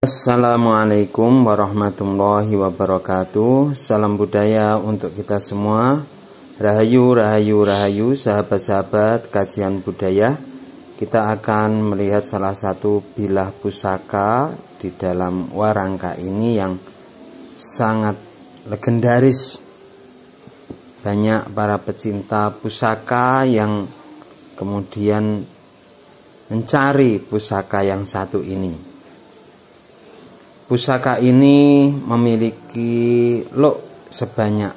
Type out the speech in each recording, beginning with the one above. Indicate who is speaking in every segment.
Speaker 1: Assalamualaikum warahmatullahi wabarakatuh. Salam budaya untuk kita semua. Rahayu, rahayu, rahayu, sahabat-sahabat kajian budaya. Kita akan melihat salah satu bilah pusaka di dalam warangka ini yang sangat legendaris. Banyak para pecinta pusaka yang kemudian mencari pusaka yang satu ini. Pusaka ini memiliki luk sebanyak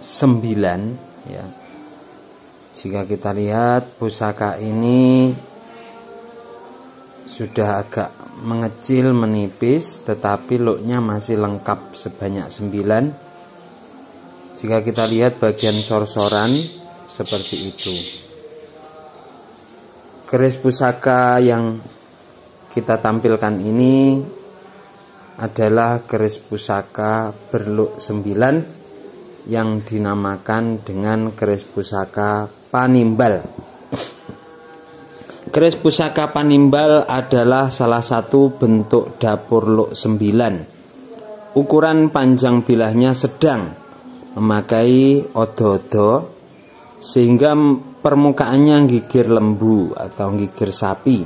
Speaker 1: 9 ya. Jika kita lihat pusaka ini sudah agak mengecil menipis, tetapi luknya masih lengkap sebanyak 9. Jika kita lihat bagian sor-soran seperti itu. Keris pusaka yang kita tampilkan ini adalah keris pusaka berluk 9 yang dinamakan dengan keris pusaka Panimbal. Keris pusaka Panimbal adalah salah satu bentuk dapur luk 9. Ukuran panjang bilahnya sedang, memakai odo-odo sehingga permukaannya gigir lembu atau gigir sapi.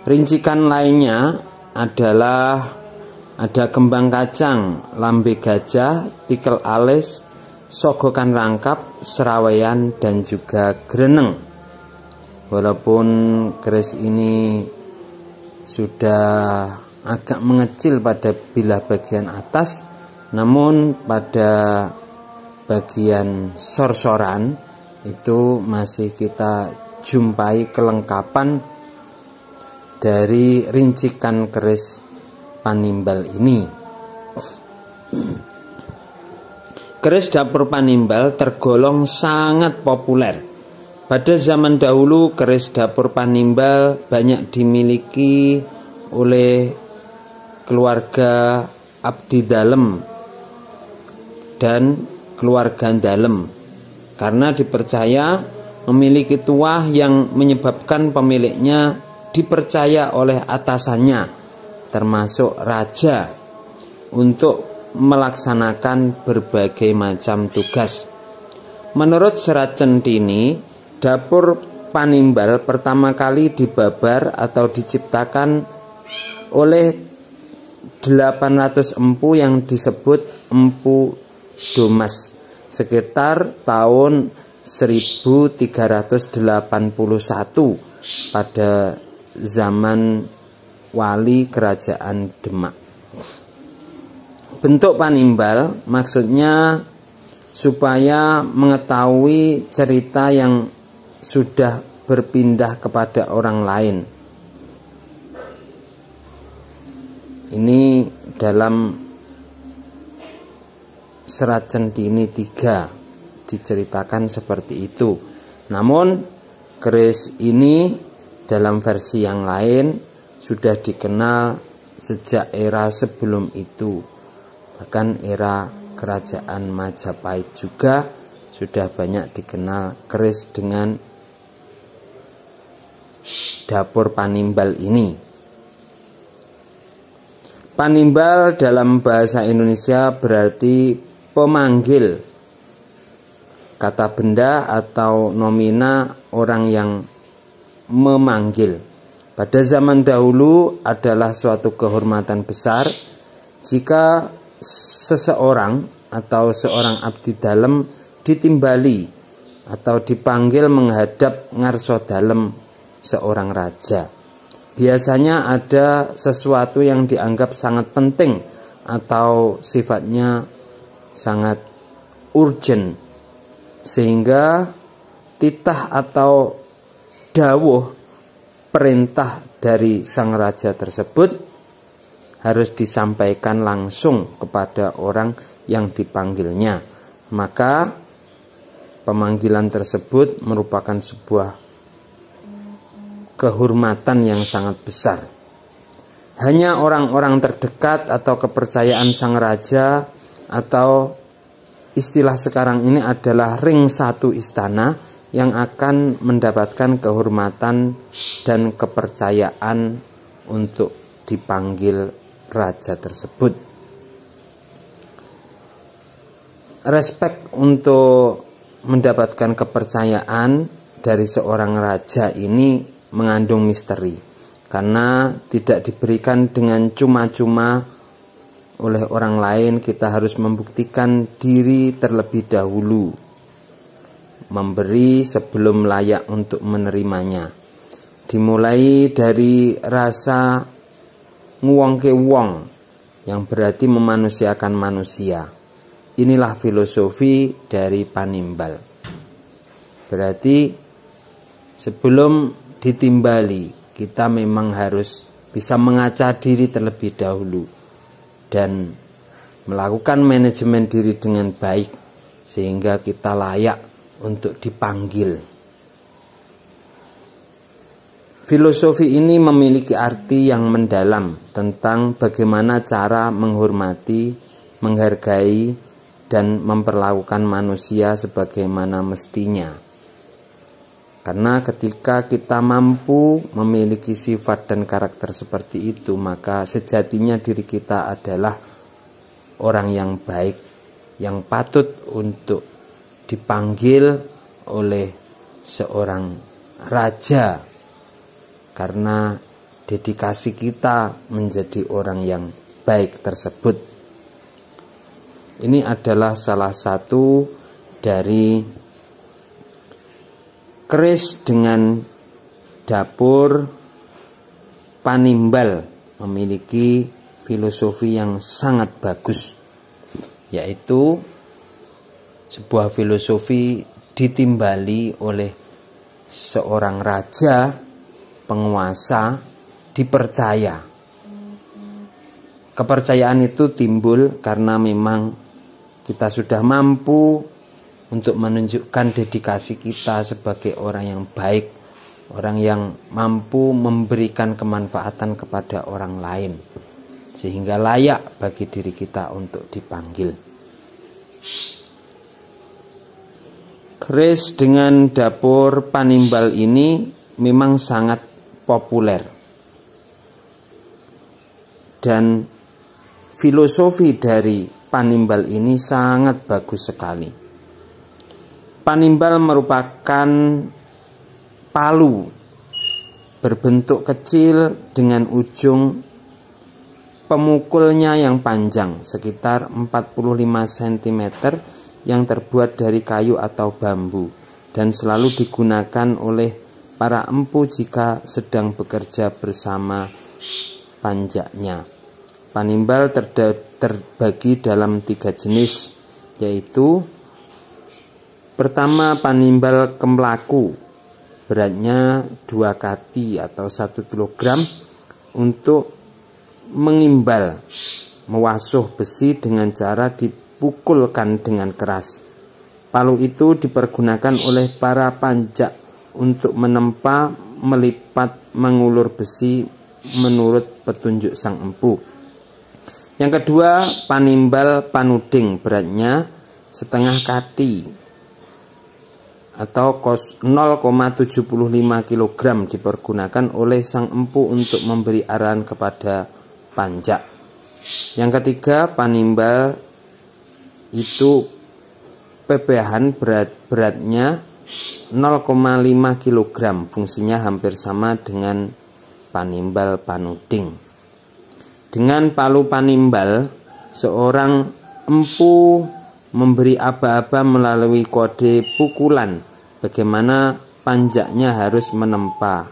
Speaker 1: Rincikan lainnya adalah ada kembang kacang, lambe gajah, tikel alis, sogokan rangkap, serawean, dan juga greneng. Walaupun keris ini sudah agak mengecil pada bilah bagian atas, namun pada bagian sor-soran itu masih kita jumpai kelengkapan dari rincikan keris Panimbal ini. Keris dapur Panimbal tergolong sangat populer. Pada zaman dahulu keris dapur Panimbal banyak dimiliki oleh keluarga abdi dalem dan keluarga dalem, karena dipercaya memiliki tuah yang menyebabkan pemiliknya dipercaya oleh atasannya, termasuk raja, untuk melaksanakan berbagai macam tugas. Menurut Serat Centini, dapur Panimbal pertama kali dibabar atau diciptakan oleh 800 empu yang disebut Empu Domas sekitar tahun 1381 pada zaman wali kerajaan Demak. Bentuk Panimbal maksudnya supaya mengetahui cerita yang sudah berpindah kepada orang lain. Ini dalam Serat Centini 3 diceritakan seperti itu. Namun keris ini dalam versi yang lain sudah dikenal sejak era sebelum itu. Bahkan era kerajaan Majapahit juga sudah banyak dikenal keris dengan dapur Panimbal ini. Panimbal dalam bahasa Indonesia berarti pemanggil, kata benda atau nomina orang yang memanggil. Pada zaman dahulu adalah suatu kehormatan besar jika seseorang atau seorang abdi dalem ditimbali atau dipanggil menghadap ngarso dalem seorang raja. Biasanya ada sesuatu yang dianggap sangat penting atau sifatnya sangat urgent, sehingga titah atau dawuh perintah dari sang raja tersebut harus disampaikan langsung kepada orang yang dipanggilnya. Maka pemanggilan tersebut merupakan sebuah kehormatan yang sangat besar. Hanya orang-orang terdekat atau kepercayaan sang raja, atau istilah sekarang ini adalah ring satu istana, yang akan mendapatkan kehormatan dan kepercayaan untuk dipanggil raja tersebut. Respek untuk mendapatkan kepercayaan dari seorang raja ini mengandung misteri, karena tidak diberikan dengan cuma-cuma oleh orang lain. Kita harus membuktikan diri terlebih dahulu, memberi sebelum layak untuk menerimanya. Dimulai dari rasa nguwong ke wong, yang berarti memanusiakan manusia. Inilah filosofi dari Panimbal. Berarti sebelum ditimbali, kita memang harus bisa mengaca diri terlebih dahulu dan melakukan manajemen diri dengan baik, sehingga kita layak untuk dipanggil. Filosofi ini memiliki arti yang mendalam tentang bagaimana cara menghormati, menghargai, dan memperlakukan manusia sebagaimana mestinya. Karena ketika kita mampu memiliki sifat dan karakter seperti itu, maka sejatinya diri kita adalah orang yang baik, yang patut untuk dipanggil oleh seorang raja, karena dedikasi kita menjadi orang yang baik tersebut. Ini adalah salah satu dari keris dengan dapur Panimbal, memiliki filosofi yang sangat bagus, yaitu sebuah filosofi ditimbali oleh seorang raja, penguasa, dipercaya. Kepercayaan itu timbul karena memang kita sudah mampu untuk menunjukkan dedikasi kita sebagai orang yang baik, orang yang mampu memberikan kemanfaatan kepada orang lain, sehingga layak bagi diri kita untuk dipanggil. Keris dengan dapur Panimbal ini memang sangat populer, dan filosofi dari Panimbal ini sangat bagus sekali. Panimbal merupakan palu berbentuk kecil dengan ujung pemukulnya yang panjang sekitar 45 cm, yang terbuat dari kayu atau bambu, dan selalu digunakan oleh para empu jika sedang bekerja bersama panjaknya. Panimbal terbagi dalam 3 jenis, yaitu pertama Panimbal kemlaku, beratnya 2 kati atau 1 kg, untuk mengimbal, mewasuh besi dengan cara dipukulkan dengan keras. Palu itu dipergunakan oleh para panjak untuk menempa, melipat, mengulur besi menurut petunjuk sang empu. Yang kedua, Panimbal panuding, beratnya setengah kati atau 0,75 kg, dipergunakan oleh sang empu untuk memberi arahan kepada panjak. Yang ketiga, Panimbal itu pepehan, beratnya 0,5 kg, fungsinya hampir sama dengan Panimbal panuding. Dengan palu Panimbal, seorang empu memberi aba-aba melalui kode pukulan bagaimana panjaknya harus menempa,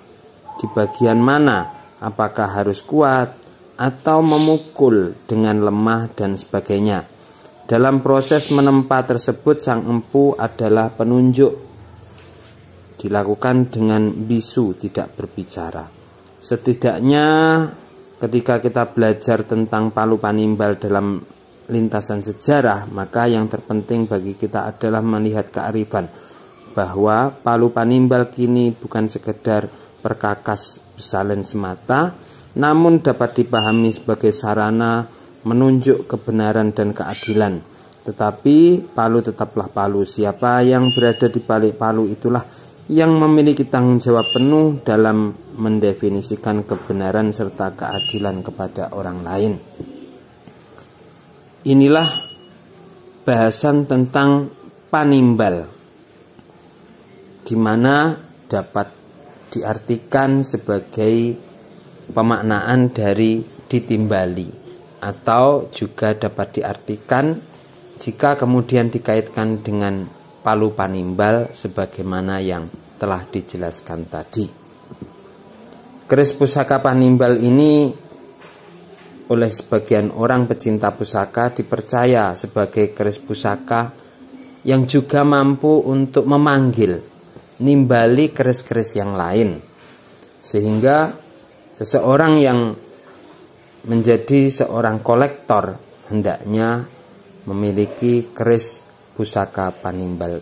Speaker 1: di bagian mana, apakah harus kuat atau memukul dengan lemah dan sebagainya. Dalam proses menempa tersebut, sang empu adalah penunjuk, dilakukan dengan bisu, tidak berbicara. Setidaknya ketika kita belajar tentang palu Panimbal dalam lintasan sejarah, maka yang terpenting bagi kita adalah melihat kearifan bahwa palu Panimbal kini bukan sekedar perkakas bersalin semata, namun dapat dipahami sebagai sarana menunjuk kebenaran dan keadilan. Tetapi palu tetaplah palu. Siapa yang berada di balik palu itulah yang memiliki tanggung jawab penuh dalam mendefinisikan kebenaran serta keadilan kepada orang lain. Inilah bahasan tentang panimbal, di mana dapat diartikan sebagai pemaknaan dari ditimbali, atau juga dapat diartikan jika kemudian dikaitkan dengan palu panimbal sebagaimana yang telah dijelaskan tadi. Keris pusaka panimbal ini oleh sebagian orang pecinta pusaka dipercaya sebagai keris pusaka yang juga mampu untuk memanggil, nimbali keris-keris yang lain, sehingga seseorang yang menjadi seorang kolektor hendaknya memiliki keris pusaka panimbal.